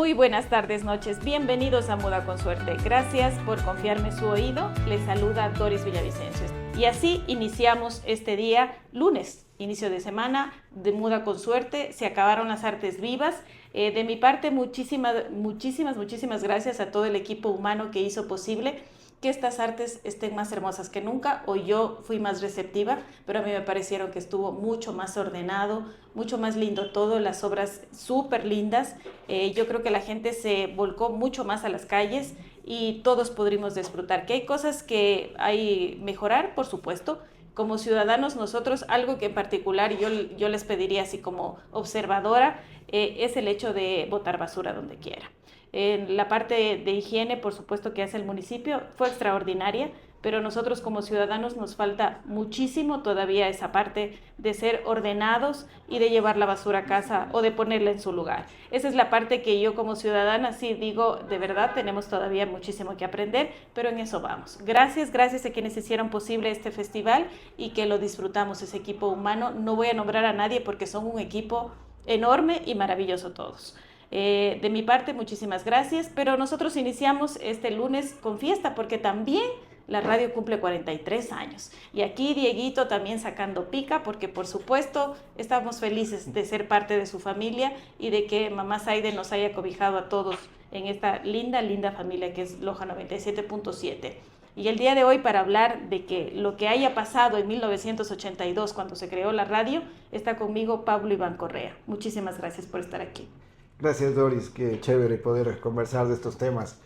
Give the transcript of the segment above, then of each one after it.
Muy buenas tardes, noches. Bienvenidos a Muda con Suerte. Gracias por confiarme su oído. Les saluda Doris Villavicencio. Y así iniciamos este día, lunes, inicio de semana de Muda con Suerte. Se acabaron las artes vivas. De mi parte, muchísimas gracias a todo el equipo humano que hizo posible que estas artes estén más hermosas que nunca. Hoy yo fui más receptiva, pero a mí me parecieron que estuvo mucho más ordenado, mucho más lindo todo, las obras súper lindas. Yo creo que la gente se volcó mucho más a las calles y todos pudimos disfrutar. Que hay cosas que hay mejorar, por supuesto. Como ciudadanos nosotros, algo que en particular yo les pediría así como observadora, es el hecho de botar basura donde quiera. La parte de higiene, por supuesto, que hace el municipio fue extraordinaria, pero nosotros como ciudadanos nos falta muchísimo todavía esa parte de ser ordenados y de llevar la basura a casa o de ponerla en su lugar. Esa es la parte que yo como ciudadana sí digo, de verdad tenemos todavía muchísimo que aprender, pero en eso vamos. Gracias a quienes hicieron posible este festival y que lo disfrutamos, ese equipo humano. No voy a nombrar a nadie porque son un equipo enorme y maravilloso todos. De mi parte, muchísimas gracias, pero nosotros iniciamos este lunes con fiesta porque también la radio cumple 43 años. Y aquí Dieguito también sacando pica porque por supuesto estamos felices de ser parte de su familia y de que mamá Zaide nos haya cobijado a todos en esta linda familia que es Loja 97.7. Y el día de hoy para hablar de que lo que haya pasado en 1982 cuando se creó la radio, está conmigo Pablo Iván Correa. Muchísimas gracias por estar aquí. Gracias, Doris, qué chévere poder conversar de estos temas.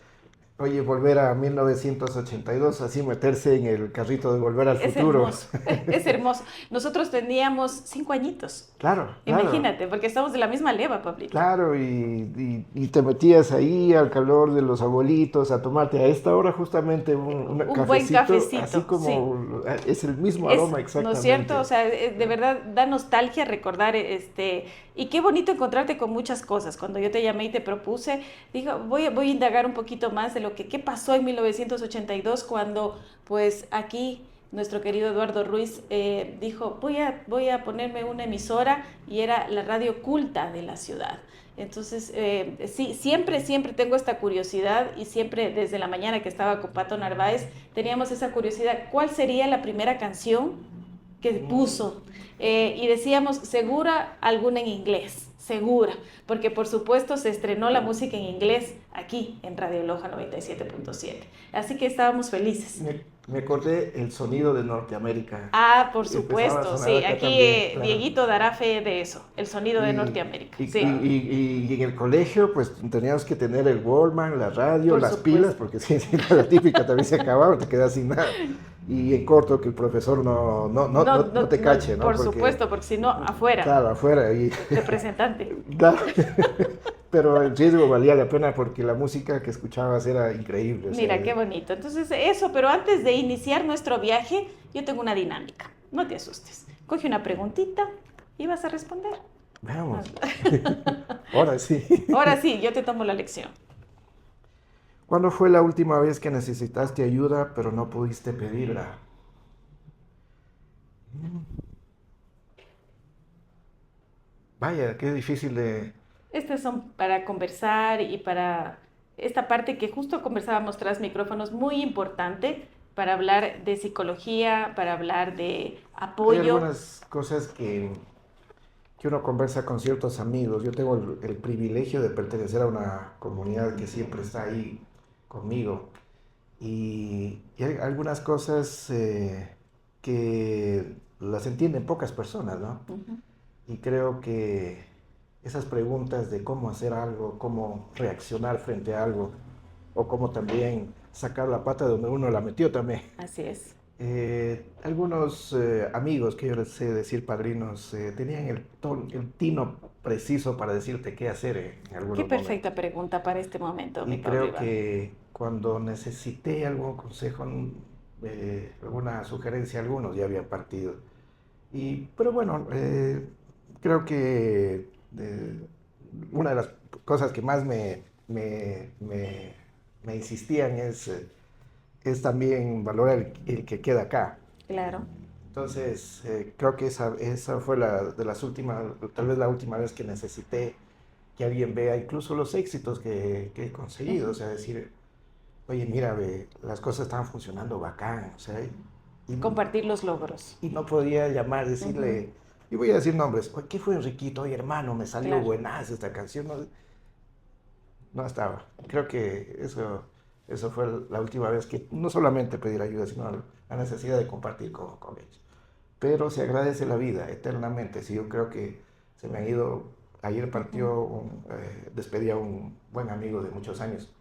Oye, volver a 1982, así meterse en el carrito de Volver al Futuro. Es hermoso. Nosotros teníamos 5 añitos. Claro. Imagínate, porque estamos de la misma leva, Pablito. Claro, y te metías ahí al calor de los abuelitos a tomarte a esta hora justamente un buen cafecito. Así como sí. Es el mismo aroma exactamente. ¿No es cierto? O sea, de verdad da nostalgia recordar y qué bonito encontrarte con muchas cosas. Cuando yo te llamé y te propuse, digo, voy a indagar un poquito más de qué pasó en 1982 cuando pues aquí nuestro querido Eduardo Ruiz dijo voy a ponerme una emisora y era la radio culta de la ciudad. Entonces, sí, siempre tengo esta curiosidad y siempre desde la mañana que estaba con Pato Narváez teníamos esa curiosidad, ¿cuál sería la primera canción que puso? Y decíamos, segura alguna en inglés. Segura, porque por supuesto se estrenó la música en inglés aquí en Radio Loja 97.7. Así que estábamos felices. Me acordé el sonido de Norteamérica. Ah, por supuesto, sí. Aquí también, claro. Dieguito dará fe de eso, el sonido de Norteamérica. Sí. Y en el colegio, pues teníamos que tener el Walkman, la radio, por las supuesto. Pilas, porque si la típica también se acababa, te quedas sin nada. Y en corto, que el profesor no te cache, ¿no? Por supuesto, porque si no, afuera. Claro, afuera. Representante. Claro. Pero el riesgo valía la pena porque la música que escuchabas era increíble. Mira, qué bonito. Entonces, eso, pero antes de iniciar nuestro viaje, yo tengo una dinámica. No te asustes. Coge una preguntita y vas a responder. Veamos. Ahora sí. Ahora sí, yo te tomo la lección. ¿Cuándo fue la última vez que necesitaste ayuda pero no pudiste pedirla? Vaya, qué difícil de... Estas son para conversar y para esta parte que justo conversábamos tras micrófonos, muy importante para hablar de psicología, para hablar de apoyo. Hay algunas cosas que uno conversa con ciertos amigos. Yo tengo el privilegio de pertenecer a una comunidad que siempre está ahí conmigo. Y hay algunas cosas que las entienden pocas personas, ¿no? Uh-huh. Y creo que esas preguntas de cómo hacer algo, cómo reaccionar frente a algo, o cómo también sacar la pata de donde uno la metió también. Así es. Algunos amigos, que yo les sé decir padrinos, tenían el tino preciso para decirte qué hacer en algunos momentos. Qué perfecta pregunta para este momento, mi Pablo. Y creo que cuando necesité algún consejo, alguna sugerencia, algunos ya habían partido. Pero bueno, creo que una de las cosas que más me insistían es también valorar el que queda acá. Claro. Entonces, creo que esa fue tal vez la última vez que necesité que alguien vea incluso los éxitos que he conseguido, o sea, decir, oye, mira, ve, las cosas están funcionando bacán, o sea, Compartir los logros. y no podía llamar, decirle, y voy a decir nombres, oye, ¿qué fue Enriquito? Oye, hermano, me salió Claro. buenaza esta canción, no, no estaba. Creo que eso fue la última vez que no solamente pedir ayuda, sino la necesidad de compartir con ellos. Pero se agradece la vida eternamente. Sí, yo creo que se me ha ido. Ayer despedí a un buen amigo de muchos años.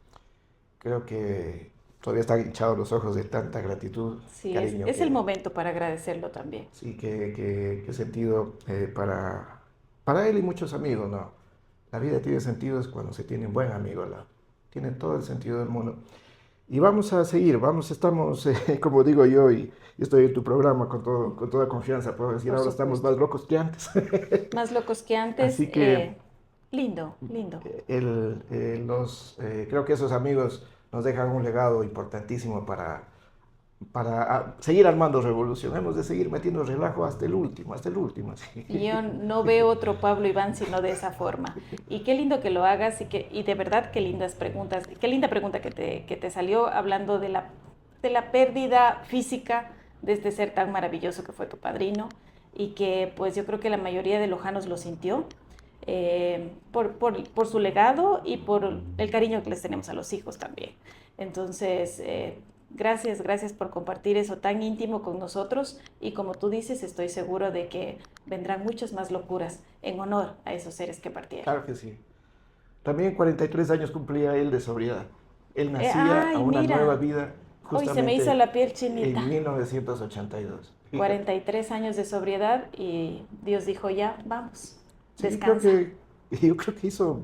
Creo que todavía están hinchados los ojos de tanta gratitud, Sí, cariño. es el momento para agradecerlo también. Sí, que he sentido para él y muchos amigos, ¿no? La vida tiene sentido es cuando se tiene un buen amigo al lado. Tiene todo el sentido del mundo. Y vamos a seguir, estamos, como digo yo, y estoy en tu programa con toda confianza, puedo decir, Por ahora supuesto. estamos más locos que antes. Más locos que antes. Así que Lindo. creo que esos amigos nos dejan un legado importantísimo para seguir armando revolución. Hemos de seguir metiendo relajo hasta el último, así. Y yo no veo otro Pablo Iván sino de esa forma. Y qué lindo que lo hagas y de verdad qué lindas preguntas, qué linda pregunta que te salió hablando de la pérdida física de este ser tan maravilloso que fue tu padrino y que pues yo creo que la mayoría de lojanos lo sintió por su legado y por el cariño que les tenemos a los hijos también. Entonces, gracias por compartir eso tan íntimo con nosotros y como tú dices, estoy seguro de que vendrán muchas más locuras en honor a esos seres que partieron. Claro que sí. También 43 años cumplía él de sobriedad. Él nacía a una nueva vida Hoy se me hizo la piel chinita. En 1982. 43 años de sobriedad y Dios dijo ya, vamos, Sí, descansa. yo creo que hizo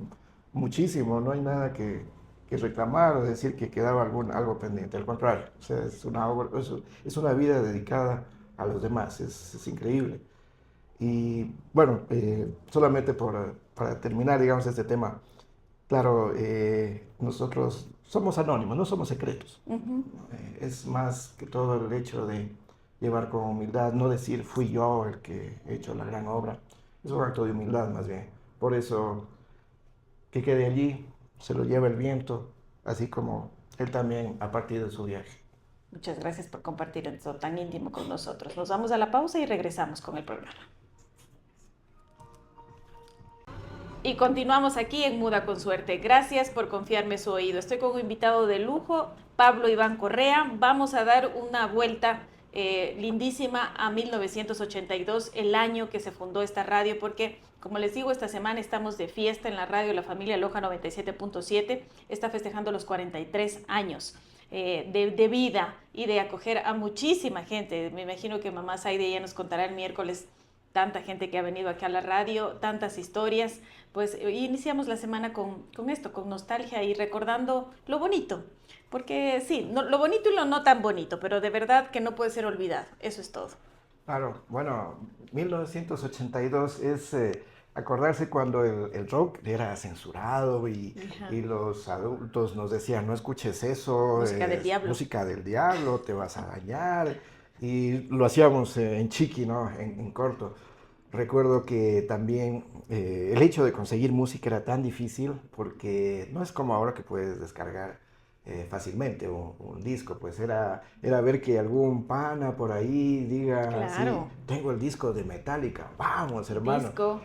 muchísimo, no hay nada que reclamar o decir que quedaba algo pendiente, al contrario, o sea, es una vida dedicada a los demás, es increíble. Y bueno, solamente para terminar, digamos, este tema, claro, nosotros somos anónimos, no somos secretos. Es más que todo el hecho de llevar con humildad, no decir fui yo el que he hecho la gran obra, es un acto de humildad más bien. Por eso, que quede allí, se lo lleva el viento, así como él también a partir de su viaje. Muchas gracias por compartir esto tan íntimo con nosotros. Nos vamos a la pausa y regresamos con el programa. Y continuamos aquí en Muda con Suerte. Gracias por confiarme su oído. Estoy con un invitado de lujo, Pablo Iván Correa. Vamos a dar una vuelta lindísima a 1982, el año que se fundó esta radio, porque como les digo, esta semana estamos de fiesta en la radio. La familia Loja 97.7 está festejando los 43 años de vida y de acoger a muchísima gente. Me imagino que mamá Saide ya nos contará el miércoles tanta gente que ha venido aquí a la radio, tantas historias. Pues iniciamos la semana con esto, con nostalgia y recordando lo bonito. Porque sí, lo bonito y lo no tan bonito, pero de verdad que no puede ser olvidado. Eso es todo. Claro, bueno, 1982 es acordarse cuando el rock era censurado y los adultos nos decían, no escuches eso, música del diablo. Música del diablo, te vas a dañar. Y lo hacíamos en chiqui, ¿no? En corto. Recuerdo que también el hecho de conseguir música era tan difícil porque no es como ahora que puedes descargar fácilmente un disco, pues era ver que algún pana por ahí diga, claro. Sí, tengo el disco de Metallica, vamos hermano. Disco,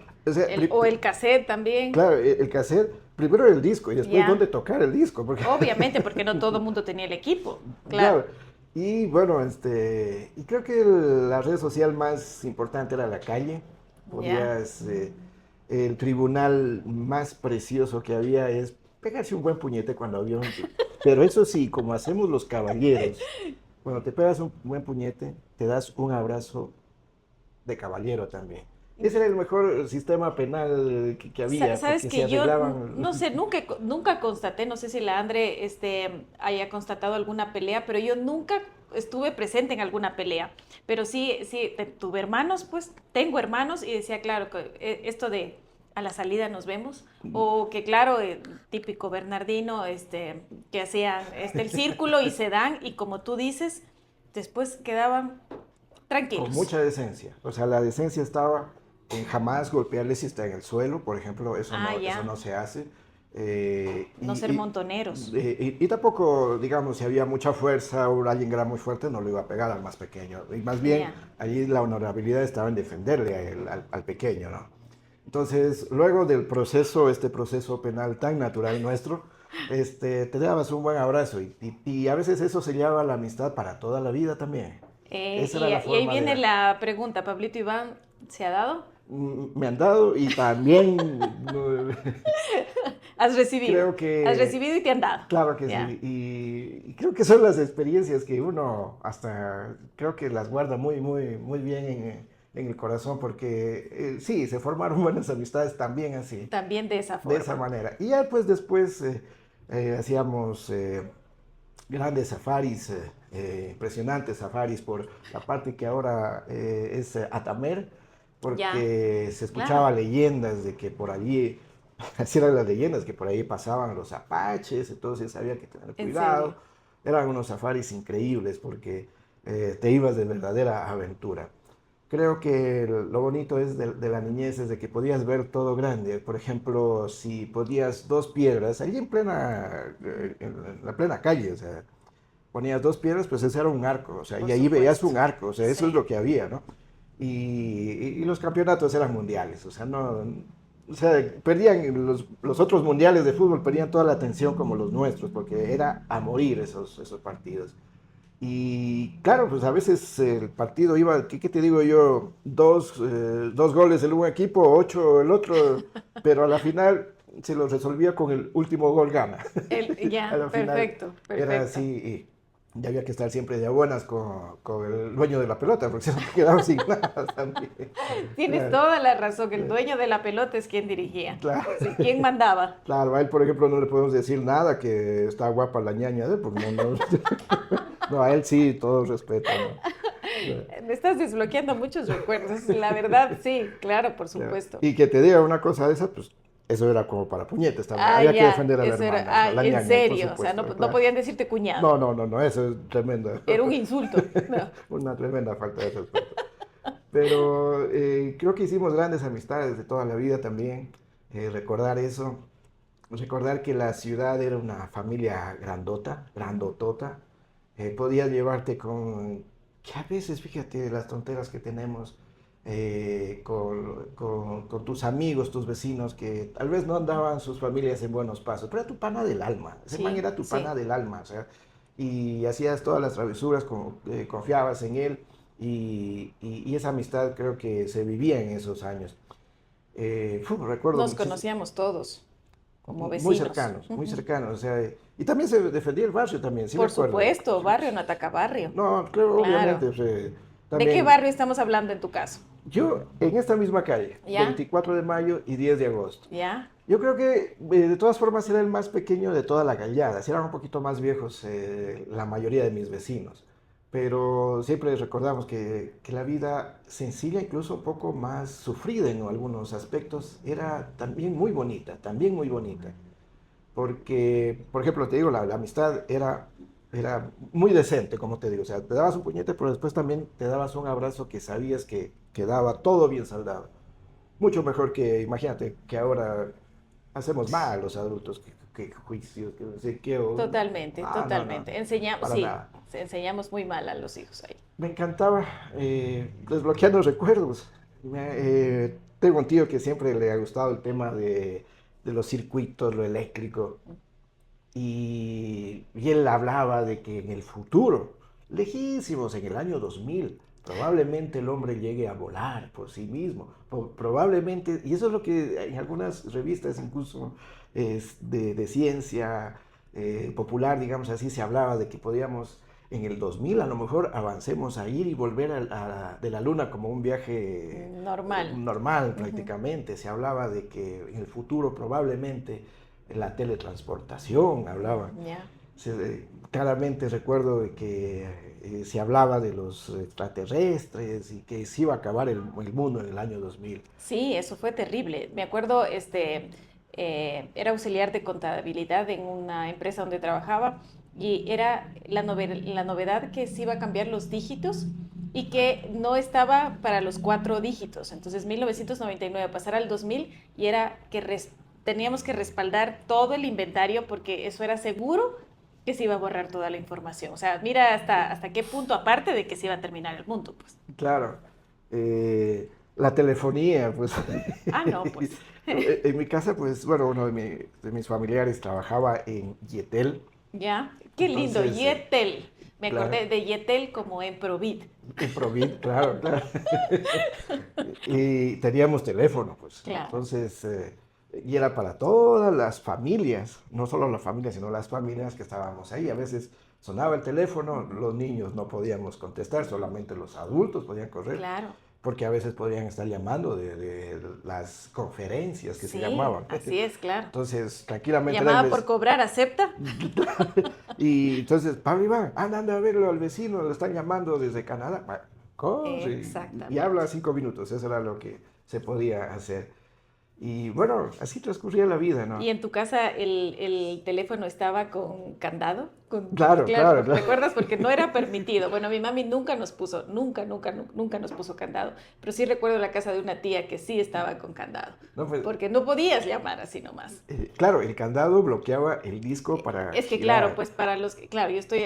o el cassette también. Claro, el cassette, primero el disco y después dónde tocar el disco. Porque... Obviamente, porque no todo el mundo tenía el equipo, claro. Y bueno, y creo que la red social más importante era la calle. El tribunal más precioso que había es pegarse un buen puñete cuando había un... Pero eso sí, como hacemos los caballeros, cuando te pegas un buen puñete, te das un abrazo de caballero también. Ese era el mejor sistema penal que había. Sabes que yo, no sé, nunca constaté, no sé si la Andre haya constatado alguna pelea, pero yo nunca estuve presente en alguna pelea. Pero sí, tuve hermanos, pues, tengo hermanos y decía, claro, que esto de a la salida nos vemos, o que claro, típico Bernardino, que hacía el círculo y se dan, y como tú dices, después quedaban tranquilos. Con mucha decencia, o sea, la decencia estaba jamás golpearle si está en el suelo, por ejemplo, eso no se hace. No ser montoneros. Y tampoco, digamos, si había mucha fuerza o alguien era muy fuerte, no lo iba a pegar al más pequeño. Y más bien, allí la honorabilidad estaba en defenderle al pequeño, ¿no? Entonces, luego del proceso, este proceso penal tan natural nuestro, te dabas un buen abrazo y a veces eso sellaba la amistad para toda la vida también. Esa era la Y ahí forma viene la pregunta, Pablito Iván, ¿se ha dado? Me han dado y también Has recibido. creo que... Has recibido y te han dado. Claro que Ya. sí. Y creo que son las experiencias que uno hasta creo que las guarda muy, muy, muy bien en el corazón porque sí, se formaron buenas amistades también así, También de esa forma. de esa manera. Y ya pues después hacíamos grandes safaris, impresionantes safaris por la parte que ahora es Atamer, porque se escuchaba leyendas de que por allí, así eran las leyendas, que por ahí pasaban los apaches, entonces había que tener cuidado. Eran unos safaris increíbles porque te ibas de verdadera aventura. Creo que lo bonito es de la niñez es de que podías ver todo grande. Por ejemplo, si podías dos piedras, allí en la plena calle, o sea, ponías dos piedras, pues ese era un arco, o sea, y ahí veías un arco, o sea, eso es lo que había, ¿no? Y los campeonatos eran mundiales, o sea, no, o sea, perdían los otros mundiales de fútbol, perdían toda la atención como los nuestros, porque era a morir esos partidos. Y claro, pues a veces el partido iba, ¿qué te digo yo? Dos goles el un equipo, 8 el otro, pero a la final se lo resolvía con el último gol gana. Perfecto. Era así, y ya había que estar siempre de buenas con el dueño de la pelota, porque se nos quedaba sin nada también. Tienes toda la razón, que el dueño de la pelota es quien dirigía. Claro. Sí, ¿quién mandaba? Claro, a él, por ejemplo, no le podemos decir nada, que está guapa la ñaña de él, porque no, a él sí, todo respeto, ¿no? Me estás desbloqueando muchos recuerdos, la verdad, sí, claro, por supuesto. Y que te diga una cosa de esa, pues eso era como para puñetes también. Había que defender a la hermana. La en ñaña, serio, por o sea, supuesto, no podían decirte cuñado. No, eso es tremendo. Era un insulto. No. Una tremenda falta de respeto. Pero creo que hicimos grandes amistades de toda la vida también. Recordar eso, recordar que la ciudad era una familia grandota, grandotota. Podías llevarte que a veces, fíjate, las tonteras que tenemos con tus amigos, tus vecinos, que tal vez no andaban sus familias en buenos pasos, pero era tu pana del alma. Ese man era tu pana del alma, o sea, y hacías todas las travesuras, confiabas en él. Y esa amistad creo que se vivía en esos años. Recuerdo Nos conocíamos todos como vecinos. Muy cercanos. O sea, y también se defendía el barrio también, sí. Por supuesto, barrio no ataca barrio. No, creo, claro. Obviamente. También, ¿de qué barrio estamos hablando en tu caso? Yo, en esta misma calle, 24 de mayo y 10 de agosto. ¿Ya? Yo creo que de todas formas era el más pequeño de toda la gallada. Sí eran un poquito más viejos la mayoría de mis vecinos. Pero siempre recordamos que la vida sencilla, incluso un poco más sufrida en algunos aspectos, era también muy bonita, Porque, por ejemplo, te digo, la amistad era muy decente, como te digo. O sea, te dabas un puñete, pero después también te dabas un abrazo que sabías que quedaba todo bien saldado. Mucho mejor que, imagínate, que ahora hacemos mal los adultos, que juicios, que no sé qué. Totalmente. Nada. Enseñamos muy mal a los hijos ahí. Me encantaba desbloqueando recuerdos. Tengo un tío que siempre le ha gustado el tema de los circuitos, lo eléctrico. Y él hablaba de que en el futuro, lejísimos, en el año 2000, probablemente el hombre llegue a volar por sí mismo. Probablemente, y eso es lo que en algunas revistas incluso de ciencia popular, digamos así, se hablaba de que podíamos en el 2000 a lo mejor avancemos a ir y volver de la luna como un viaje normal prácticamente. Se hablaba de que en el futuro probablemente la teletransportación hablaba. Claramente recuerdo de que se hablaba de los extraterrestres y que se iba a acabar el mundo en el año 2000. Sí, eso fue terrible. Me acuerdo, era auxiliar de contabilidad en una empresa donde trabajaba y era la novedad que se iba a cambiar los dígitos y que no estaba para los 4 dígitos. Entonces 1999 pasar al 2000 y era que teníamos que respaldar todo el inventario porque eso era seguro que se iba a borrar toda la información. O sea, mira hasta qué punto, aparte de que se iba a terminar el mundo, pues. Claro. La telefonía, pues. Ah, no, pues. En mi casa, pues, bueno, uno de mis familiares trabajaba en Yetel. Ya, qué lindo, Entonces, Yetel. Me claro, acordé de Yetel como en Provit. en Provid, claro, claro. Y teníamos teléfono, pues. Claro, Entonces, y era para todas las familias, no solo las familias, sino las familias que estábamos ahí. A veces sonaba el teléfono, los niños no podíamos contestar, solamente los adultos podían correr, claro. porque a veces podrían estar llamando de las conferencias que se Sí, llamaban. así es, claro. Entonces, tranquilamente era Llamada por cobrar, ¿acepta? Y entonces, Pablo Iván, anda a verlo al vecino, lo están llamando desde Canadá. Corre y Exactamente. habla 5 minutos, eso era lo que se podía hacer. Y bueno, así transcurría la vida, ¿Y ¿no? en tu casa el teléfono estaba con candado? Claro, Claro, claro, ¿te claro. acuerdas? Porque no era permitido. Bueno, mi mami nunca nos puso, nunca nos puso candado. Pero sí recuerdo la casa de una tía que sí estaba con candado. No, pues, Porque no podías llamar así nomás. claro, el candado bloqueaba el disco para Es que claro, girar. pues para los que, claro, yo estoy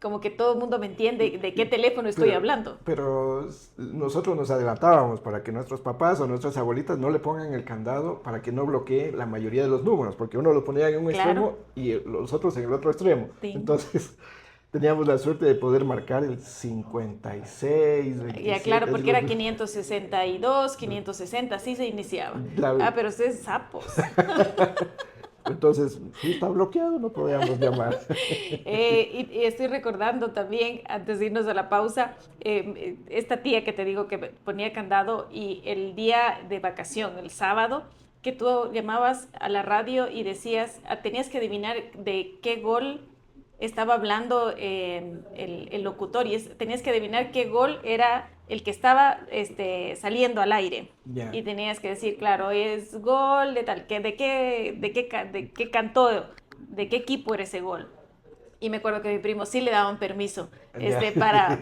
como que todo el mundo me entiende de qué teléfono estoy Pero, hablando. pero nosotros nos adelantábamos para que nuestros papás o nuestras abuelitas no le pongan el candado para que no bloquee la mayoría de los números, porque uno lo ponía en un Claro, extremo y los otros en el otro extremo. tin. Entonces teníamos la suerte de poder marcar el 56, Ya 27, claro, así porque era 562, 560, así se iniciaba. Ah, claro. pero ustedes sapos. Entonces, sí, está bloqueado, no podíamos llamar. Y estoy recordando también, antes de irnos a la pausa, esta tía que te digo que ponía candado y el día de vacación, el sábado, que tú llamabas a la radio y decías, tenías que adivinar de qué gol estaba hablando el locutor y tenías que adivinar qué gol era el que estaba saliendo al aire. Ya. Y tenías que decir, claro, es gol de tal, de qué cantó, de qué equipo era ese gol. Y me acuerdo que a mi primo sí le daban permiso, Ya.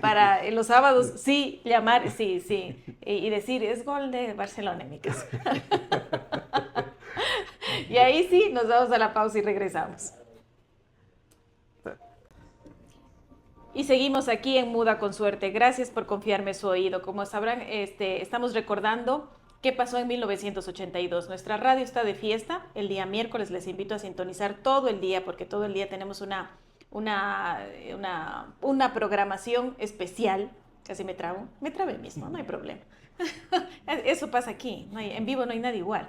para en los sábados sí llamar, sí, sí, y decir, es gol de Barcelona en mi caso. Y ahí sí, nos vamos a la pausa y regresamos. Y seguimos aquí en Muda con Suerte. Gracias por confiarme su oído. Como sabrán, estamos recordando qué pasó en 1982. Nuestra radio está de fiesta. El día miércoles les invito a sintonizar todo el día porque todo el día tenemos una programación especial. Casi me trabo. Me trabé mismo, no hay problema. Eso pasa aquí, en vivo no hay nada igual.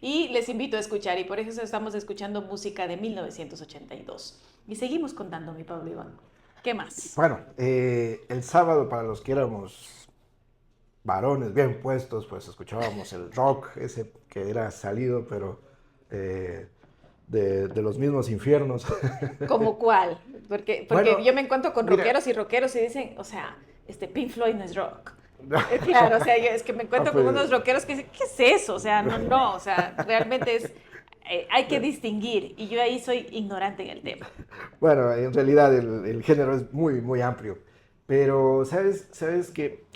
Y les invito a escuchar, y por eso estamos escuchando música de 1982. Y seguimos contando, mi Pablo Iván. ¿Qué más? Bueno, el sábado para los que éramos varones bien puestos, pues escuchábamos el rock, ese que era salido, pero eh, de los mismos infiernos. ¿Cómo cuál? Porque Bueno, yo me encuentro con mira, rockeros y rockeros y dicen, o sea, Pink Floyd no es rock. Claro, o sea, es que me encuentro con pues, unos rockeros que dicen, ¿qué es eso? O sea, no, o sea, realmente hay que distinguir y yo ahí soy ignorante en el tema. bueno, en realidad el género es muy, muy amplio, pero sabes que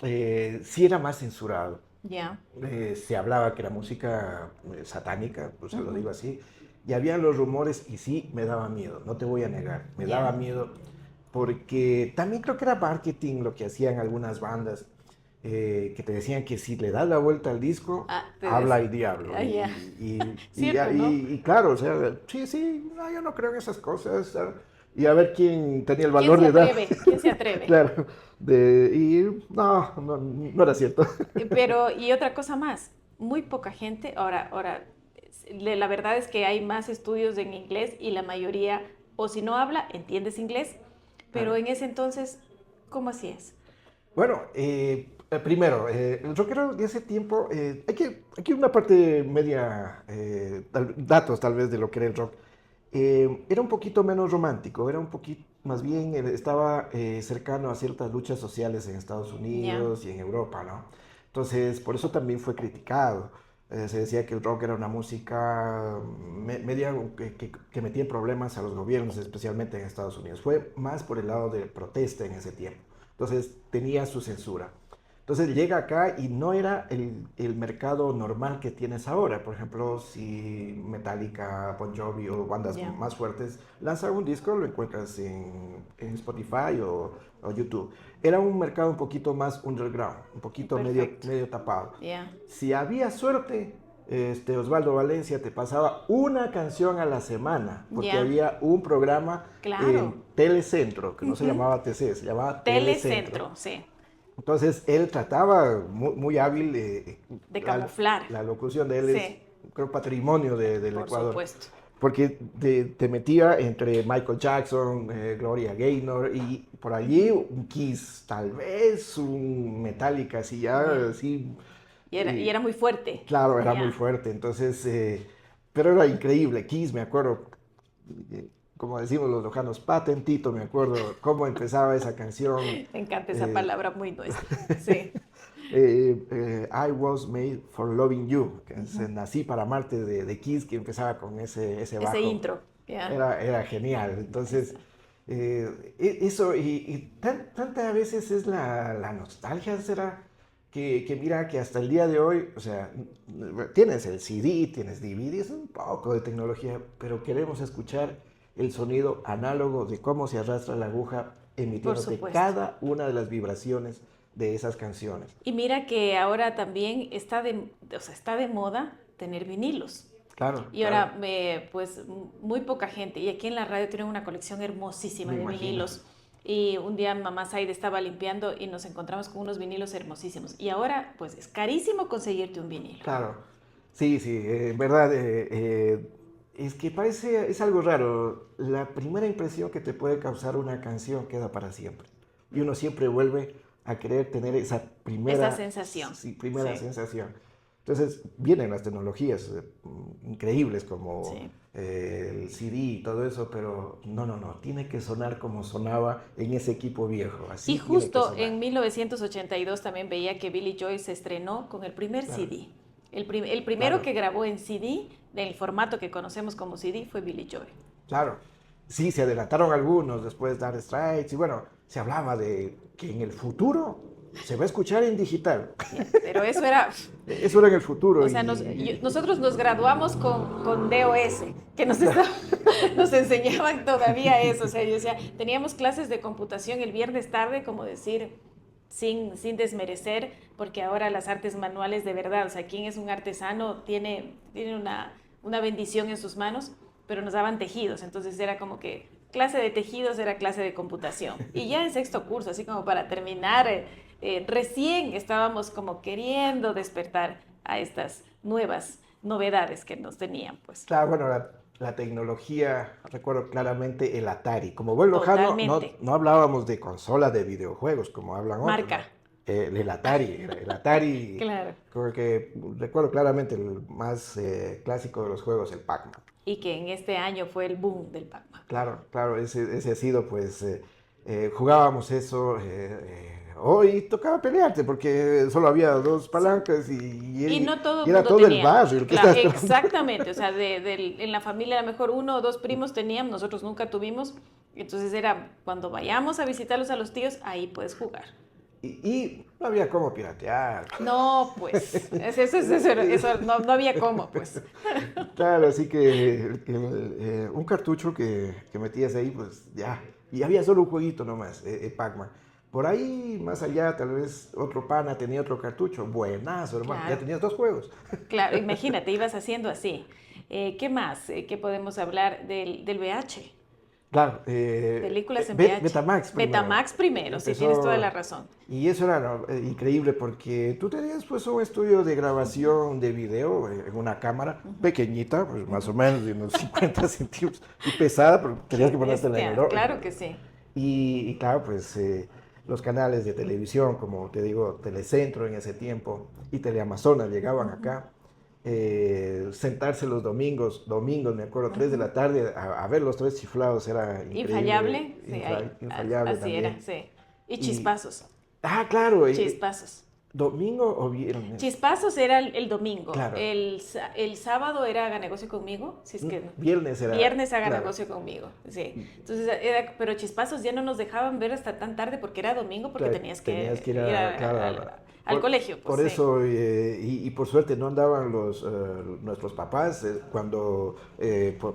sí era más censurado. Ya. Se hablaba que era música satánica, pues se lo Ujú. digo así, y habían los rumores y sí me daba miedo, no te voy a negar, me daba Ya. miedo porque también creo que era marketing lo que hacían algunas bandas, que te decían que si le das la vuelta al disco, Ah, te habla decía. el diablo. Ah, ya. Y, Cierto, ¿no? y claro, o sea, sí, sí, no, yo no creo en esas cosas. Y a ver quién tenía el ¿Quién valor se de dar. atreve? ¿Quién se atreve? Claro, y no era cierto. Pero, y otra cosa más, muy poca gente, ahora, la verdad es que hay más estudios en inglés y la mayoría, o si no habla, entiendes inglés, pero Claro. en ese entonces, ¿cómo así es? Bueno, primero, el rockero de ese tiempo, hay que una parte media, datos tal vez de lo que era el rock. Era un poquito menos romántico, era un poquito, más bien estaba cercano a ciertas luchas sociales en Estados Ya, Unidos y en Europa, ¿no? Entonces, por eso también fue criticado. Se decía que el rock era una música media que metía en problemas a los gobiernos, especialmente en Estados Unidos. Fue más por el lado de protesta en ese tiempo. Entonces tenía su censura. Entonces llega acá y no era el mercado normal que tienes ahora. Por ejemplo, si Metallica, Bon Jovi o bandas más fuertes lanzan un disco, lo encuentras en Spotify o YouTube. Era un mercado un poquito más underground, un poquito medio tapado. Si había suerte, Osvaldo Valencia te pasaba una canción a la semana, porque había un programa en Telecentro, que no se llamaba TC, se llamaba Telecentro. Sí. Entonces él trataba muy hábil de camuflar. La locución de él es, creo, patrimonio del Ecuador. Por supuesto. Porque te metía entre Michael Jackson, Gloria Gaynor y por allí un Kiss, tal vez un Metallica, así ya, así. Y era muy fuerte. Claro, era muy fuerte. Entonces, pero era increíble. Kiss, me acuerdo, como decimos los lojanos, patentito, me acuerdo cómo empezaba esa canción. Me encanta esa palabra, muy nuestra. Sí. I was made for loving you, que nací para amarte de Kiss, que empezaba con ese bajo. Ese intro. Era genial. Entonces, eso, y tantas veces es la nostalgia, será, que mira que hasta el día de hoy, o sea, tienes el CD, tienes DVD, es un poco de tecnología, pero queremos escuchar el sonido análogo de cómo se arrastra la aguja emitiéndote cada una de las vibraciones de esas canciones. Y mira que ahora también está de moda tener vinilos. Claro. Y ahora, pues, muy poca gente. Y aquí en la radio tienen una colección hermosísima de vinilos. Y un día mamá Saide estaba limpiando y nos encontramos con unos vinilos hermosísimos. Y ahora, pues, es carísimo conseguirte un vinilo. Claro. Sí, en verdad, es que es algo raro. La primera impresión que te puede causar una canción queda para siempre. Y uno siempre vuelve a querer tener esa sensación. Sí, sensación. Entonces vienen las tecnologías increíbles como el CD y todo eso, pero no, tiene que sonar como sonaba en ese equipo viejo. Así y justo en 1982 también veía que Billy Joel se estrenó con el primer CD. El primero que grabó en CD, del formato que conocemos como CD, fue Billy Joel. Claro. Sí, se adelantaron algunos, después Dire Straits, y bueno, se hablaba de que en el futuro se va a escuchar en digital. Pero eso era... Eso era en el futuro. O sea, nosotros nos graduamos con DOS, que nos enseñaban todavía eso. O sea, yo decía, teníamos clases de computación el viernes tarde, como decir, sin desmerecer, porque ahora las artes manuales de verdad, o sea, quien es un artesano tiene una bendición en sus manos, pero nos daban tejidos, entonces era como que clase de tejidos era clase de computación. Y ya en sexto curso, así como para terminar, recién estábamos como queriendo despertar a estas nuevas novedades que nos tenían, pues. Claro, bueno, la tecnología, recuerdo claramente el Atari. Como buen lojano, no hablábamos de consola de videojuegos como hablan otros. Marca. El Atari, claro. Porque recuerdo claramente el más clásico de los juegos, el Pac-Man. Y que en este año fue el boom del Pac-Man. Claro, ese ha sido, pues, jugábamos eso, hoy tocaba pelearte porque solo había dos palancas y no todo y era todo tenía. El barrio. El que claro, exactamente, o sea, en la familia a lo mejor uno o dos primos teníamos, nosotros nunca tuvimos, entonces era cuando vayamos a visitarlos a los tíos, ahí puedes jugar. Y no había cómo piratear. No, pues, eso no había cómo, pues. Claro, así que un cartucho que metías ahí, pues ya, y había solo un jueguito nomás, Pac-Man. Por ahí, más allá, tal vez otro pana tenía otro cartucho, buenazo, hermano, claro. Ya tenías dos juegos. Claro, imagínate, ibas haciendo así. ¿Qué más? ¿Qué podemos hablar del VH? Claro. Películas en VH. Betamax primero, sí, tienes toda la razón. Y eso era increíble porque tú tenías pues un estudio de grabación de video en una cámara pequeñita, pues más o menos de unos 50 centímetros, y pesada, porque tenías que ponerte en el Claro que sí. Y claro, pues los canales de televisión, como te digo, Telecentro en ese tiempo, y Teleamazonas llegaban acá. Sentarse los domingos, me acuerdo, 3 de la tarde, a ver los tres chiflados, era increíble. Infallable, infallable así también. era, sí. Y chispazos. Claro. Chispazos. ¿Domingo o viernes? Chispazos era el domingo. Claro. El sábado era Haga Negocio Conmigo, si es que Viernes era. viernes Haga claro. Negocio Conmigo, sí. Entonces pero Chispazos ya no nos dejaban ver hasta tan tarde porque era domingo, porque Claro, tenías que ir al colegio. Pues, por sí. eso, y por suerte no andaban nuestros papás cuando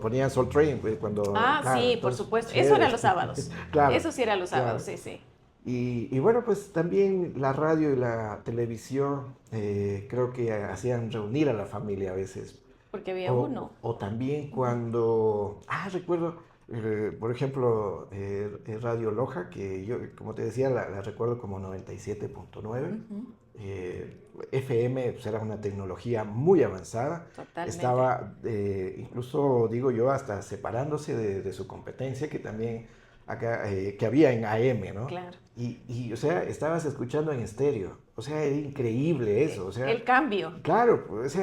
ponían Soul Train, cuando... Ah, claro, sí, por entonces, supuesto. Eso chévere. era los sábados. Claro, Eso sí era los sábados, claro. sí, sí. Y bueno, pues también la radio y la televisión creo que hacían reunir a la familia a veces. Porque había uno. O también cuando, recuerdo, por ejemplo, Radio Loja, que yo, como te decía, la recuerdo como 97.9. Ujú. FM pues, era una tecnología muy avanzada. Totalmente. Estaba, incluso digo yo, hasta separándose de su competencia, que también acá, que había en AM, ¿no? Claro. O sea, estabas escuchando en estéreo. O sea, era increíble eso. O sea, El cambio. claro, pues,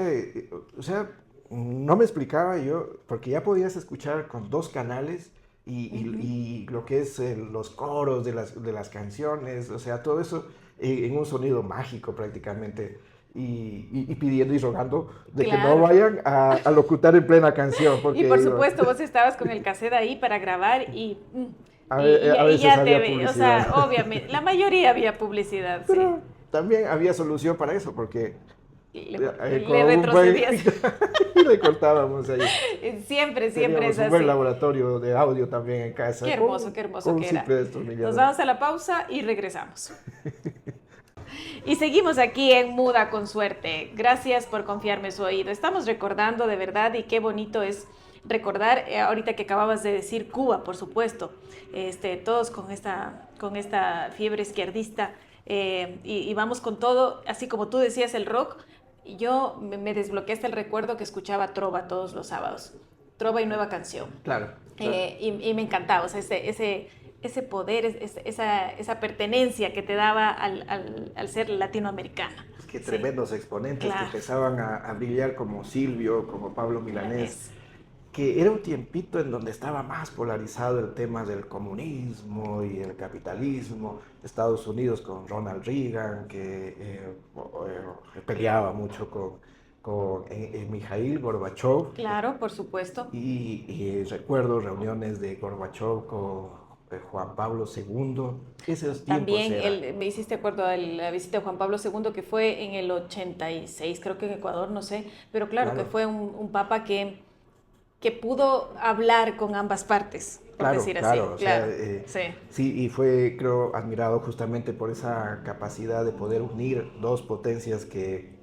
o sea, no me explicaba yo, porque ya podías escuchar con dos canales y lo que es los coros de las canciones, o sea, todo eso en un sonido mágico prácticamente. Y pidiendo y rogando de que no Claro. vayan a locutar en plena canción. Porque Y por iba- supuesto, vos estabas con el cassette ahí para grabar y a veces ya había o sea, publicidad. obviamente, la mayoría había publicidad, sí. Pero también había solución para eso, porque Y le con un retrocedías. y le cortábamos ahí. Siempre Teníamos es un buen así. laboratorio de audio también en casa. Qué hermoso con un que era. simple destornillador. Nos vamos a la pausa y regresamos. Y seguimos aquí en Muda con Suerte. Gracias por confiarme su oído. Estamos recordando de verdad y qué bonito es recordar, ahorita que acababas de decir Cuba, por supuesto, todos con esta fiebre izquierdista y vamos con todo, así como tú decías el rock, yo me desbloqueaste el recuerdo que escuchaba trova todos los sábados, trova y nueva canción. Claro. claro. Y me encantaba, o sea, ese poder, esa pertenencia que te daba al ser latinoamericana. Es que Sí. tremendos exponentes Claro. que empezaban a brillar como Silvio, como Pablo Milanés. Milanés. Que era un tiempito en donde estaba más polarizado el tema del comunismo y el capitalismo. Estados Unidos con Ronald Reagan, que peleaba mucho con Mikhail Gorbachev. Claro, por supuesto. Y recuerdo reuniones de Gorbachev con Juan Pablo II. Esos tiempos También eran. me hiciste acuerdo de la visita de Juan Pablo II, que fue en el 86, creo que en Ecuador, no sé, pero claro. Que fue un papa que pudo hablar con ambas partes, por Claro, decir claro, así. o sea, Sí. sí, y fue, creo, admirado justamente por esa capacidad de poder unir dos potencias que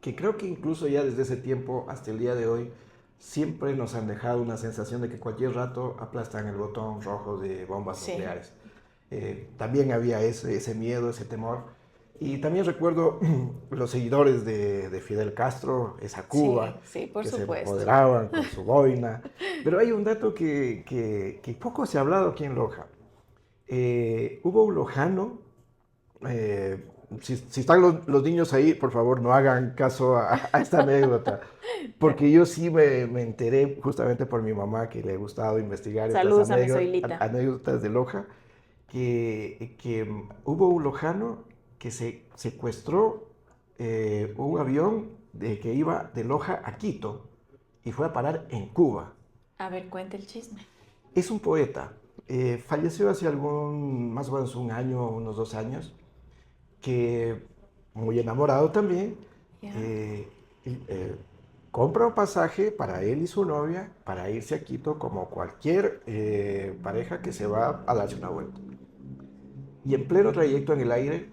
creo que incluso ya desde ese tiempo hasta el día de hoy siempre nos han dejado una sensación de que cualquier rato aplastan el botón rojo de bombas Sí. nucleares. También había ese miedo, ese temor. Y también recuerdo los seguidores de Fidel Castro, esa Cuba, Sí, por que se supuesto. empoderaban con su boina. Pero hay un dato que poco se ha hablado aquí en Loja. Hubo un lojano, si están los niños ahí, por favor no hagan caso a esta anécdota, porque yo sí me enteré justamente por mi mamá que le gustaba investigar Saludos estas a mi Zoilita. anécdotas de Loja, que hubo un lojano que se secuestró un avión que iba de Loja a Quito y fue a parar en Cuba. A ver, cuenta el chisme. Es un poeta, falleció hace más o menos un año, unos 2 años, que muy enamorado también, compra un pasaje para él y su novia para irse a Quito como cualquier pareja que se va a darse una vuelta. Y en pleno trayecto en el aire,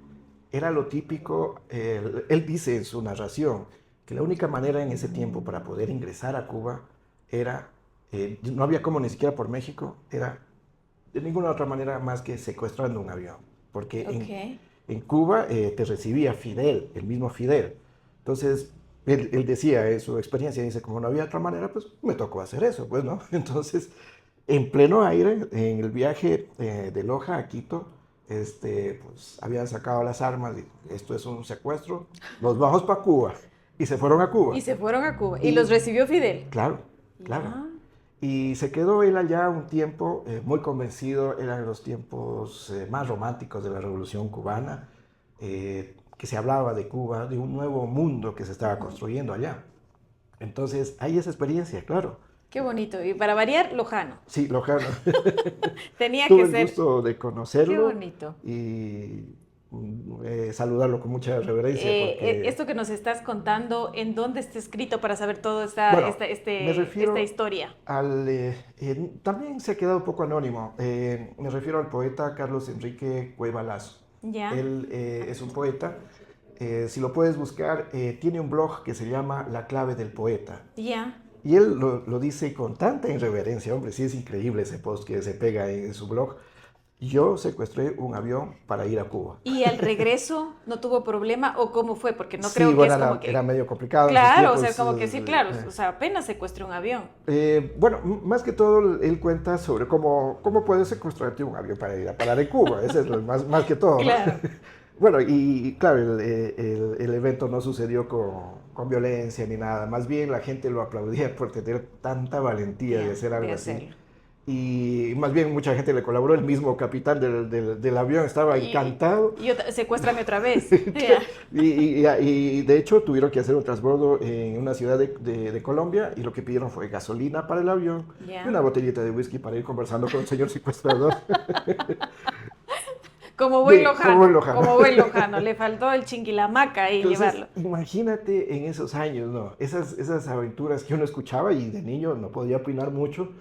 era lo típico, él dice en su narración que la única manera en ese tiempo para poder ingresar a Cuba era, no había como ni siquiera por México, era de ninguna otra manera más que secuestrando un avión. Porque en Cuba te recibía Fidel, el mismo Fidel. Entonces, él decía en su experiencia, dice, como no había otra manera, pues me tocó hacer eso, pues, ¿no? Entonces, en pleno aire, en el viaje de Loja a Quito, pues habían sacado las armas y esto es un secuestro, nos vamos para Cuba. Y se fueron a Cuba. Y los recibió Fidel. Claro, claro. Y se quedó él allá un tiempo muy convencido, eran los tiempos más románticos de la Revolución Cubana. que se hablaba de Cuba, de un nuevo mundo que se estaba construyendo allá. Entonces, hay esa experiencia, claro. Qué bonito. Y para variar, Lojano. Sí, Lojano. Tenía Tuve que el ser. gusto de conocerlo. Qué bonito. Y saludarlo con mucha reverencia. Porque, Esto que nos estás contando, ¿en dónde está escrito para saber toda bueno, me refiero esta historia? también se ha quedado un poco anónimo. Me refiero al poeta Carlos Enrique Cueva Lazo. Ya. Él es un poeta. Si lo puedes buscar, tiene un blog que se llama La Clave del Poeta. Ya. Y él lo dice con tanta irreverencia, hombre, sí es increíble ese post que se pega en su blog. Yo secuestré un avión para ir a Cuba. ¿Y al regreso no tuvo problema o cómo fue? Porque no Sí, creo que bueno, es como que... era medio complicado. Claro, En esos o sea, tiempos, como que sí, claro, o sea, apenas secuestré un avión. Bueno, más que todo, él cuenta sobre cómo puedes secuestrarte un avión para ir a parar en Cuba. Ese es lo más que todo, ¿no? Claro. Bueno, y claro, el evento no sucedió con violencia ni nada. Más bien la gente lo aplaudía por tener tanta valentía de hacer algo así. Y más bien mucha gente le colaboró, el mismo capitán del avión estaba encantado. Secuéstrame otra vez. Y de hecho tuvieron que hacer un transbordo en una ciudad de Colombia y lo que pidieron fue gasolina para el avión y una botellita de whisky para ir conversando con el señor secuestrador. Como buen lojano. Como Como buen lojano. Le faltó el chinguilamaca y llevarlo. Imagínate en esos años, ¿no? Esas aventuras que uno escuchaba y de niño no podía opinar mucho,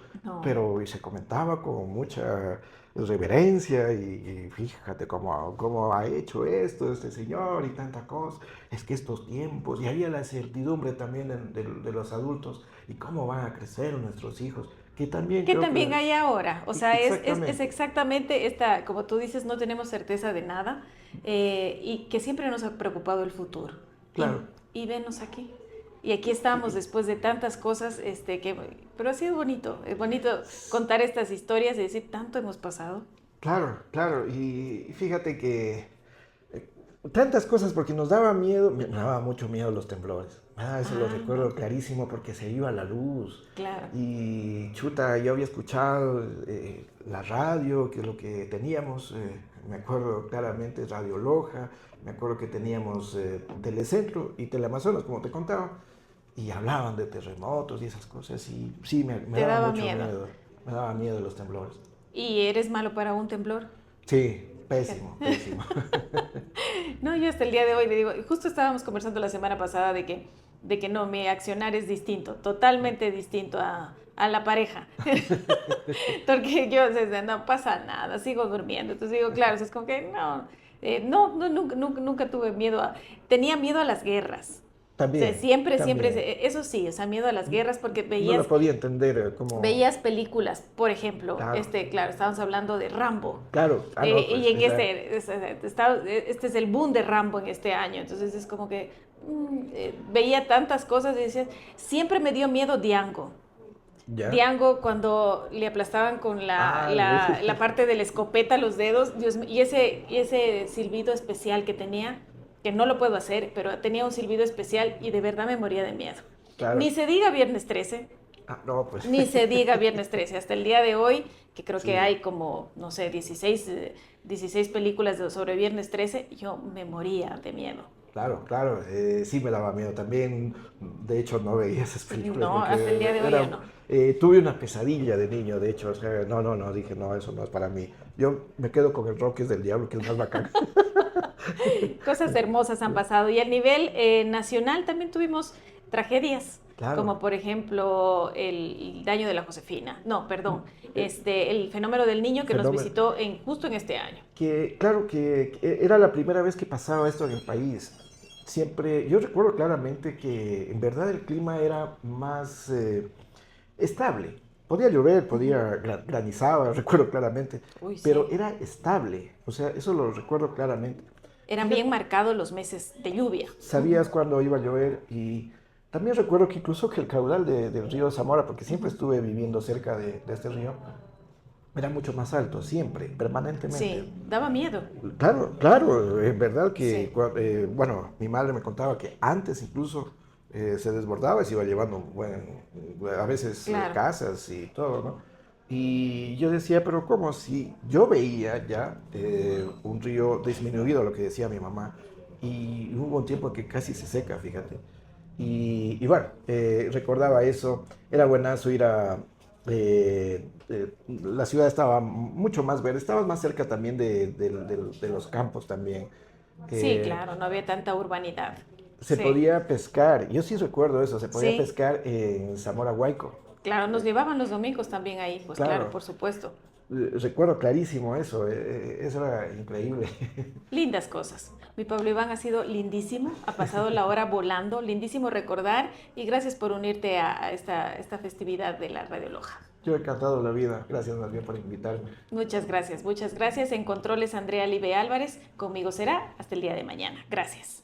pero se comentaba con mucha reverencia y fíjate cómo ha hecho esto este señor y tanta cosa. Es que estos tiempos, y había la certidumbre también de los adultos y cómo van a crecer nuestros hijos. Que también hay ahora, o sea, exactamente. es exactamente esta, como tú dices, no tenemos certeza de nada y que siempre nos ha preocupado el futuro. Claro. Y venos aquí. Y aquí estamos después de tantas cosas, pero ha sido bonito, es bonito contar estas historias y decir, tanto hemos pasado. Claro, y fíjate que tantas cosas porque nos daba miedo, me daba mucho miedo los temblores. Eso lo recuerdo clarísimo porque se iba la luz. Claro. Y chuta, yo había escuchado la radio, que es lo que teníamos, me acuerdo claramente, Radio Loja, me acuerdo que teníamos Telecentro y Teleamazonas, como te contaba, y hablaban de terremotos y esas cosas, y sí, me daba mucho miedo. Me daba miedo los temblores. ¿Y eres malo para un temblor? Sí, pésimo. No, yo hasta el día de hoy le digo, justo estábamos conversando la semana pasada de que no, mi accionar es distinto, totalmente distinto a la pareja. Porque yo, no pasa nada, sigo durmiendo. Entonces digo, claro, es como que nunca tuve miedo tenía miedo a las guerras. También. O sea, siempre, eso sí, o sea, miedo a las guerras porque veías... No lo podía entender cómo... Veías películas, por ejemplo, claro, estábamos hablando de Rambo. Claro. Y en este es el boom de Rambo en este año, entonces es como que veía tantas cosas y decía, siempre me dio miedo Django. ¿Ya? Django cuando le aplastaban con la parte de la escopeta los dedos, Dios mío, y ese silbido especial que tenía, que no lo puedo hacer, pero tenía un silbido especial y de verdad me moría de miedo. Claro. Ni se diga Viernes 13. No, pues. Ni se diga Viernes 13. Hasta el día de hoy, que creo que hay como, no sé, 16 películas sobre Viernes 13, yo me moría de miedo. Claro, sí me daba miedo también. De hecho, no veía esas películas. No, hasta el día de hoy ya no. Tuve una pesadilla de niño, de hecho. O sea, no, dije, no, eso no es para mí. Yo me quedo con el Rock es del Diablo, que es más bacán. Cosas hermosas han pasado. Y a nivel nacional también tuvimos tragedias. Claro. Como por ejemplo el daño de la Josefina. No, perdón. El fenómeno del niño que nos visitó justo en este año. Claro que era la primera vez que pasaba esto en el país. Siempre, yo recuerdo claramente que en verdad el clima era más estable. Podía llover, granizaba, recuerdo claramente. Pero sí, era estable. O sea, eso lo recuerdo claramente. Eran bien marcados los meses de lluvia. Sabías cuándo iba a llover y también recuerdo que incluso que el caudal del río Zamora, porque siempre estuve viviendo cerca de este río, era mucho más alto, siempre, permanentemente. Sí, daba miedo. Claro, en verdad que, sí. Bueno, mi madre me contaba que antes incluso se desbordaba y se iba llevando, a veces casas y todo, ¿no? Y yo decía, pero ¿cómo? Si yo veía ya un río disminuido, lo que decía mi mamá, y hubo un tiempo que casi se seca, fíjate. Y bueno, recordaba eso, era buenazo ir a... la ciudad estaba mucho más verde, estaba más cerca también de los campos también. Sí, Eh, claro, no había tanta urbanidad. Se Sí, podía pescar, yo sí recuerdo eso, se podía sí, pescar en Zamora Huayco. claro, nos llevaban los domingos también ahí, pues claro, Claro, por supuesto. recuerdo clarísimo eso, eso era increíble. Lindas cosas. Mi Pablo Iván ha sido lindísimo, ha pasado la hora volando, lindísimo recordar y gracias por unirte a esta festividad de la Radio Loja. Yo he encantado la vida, gracias más bien por invitarme. Muchas gracias, muchas gracias. En controles Andrea Libe Álvarez, conmigo será hasta el día de mañana. Gracias.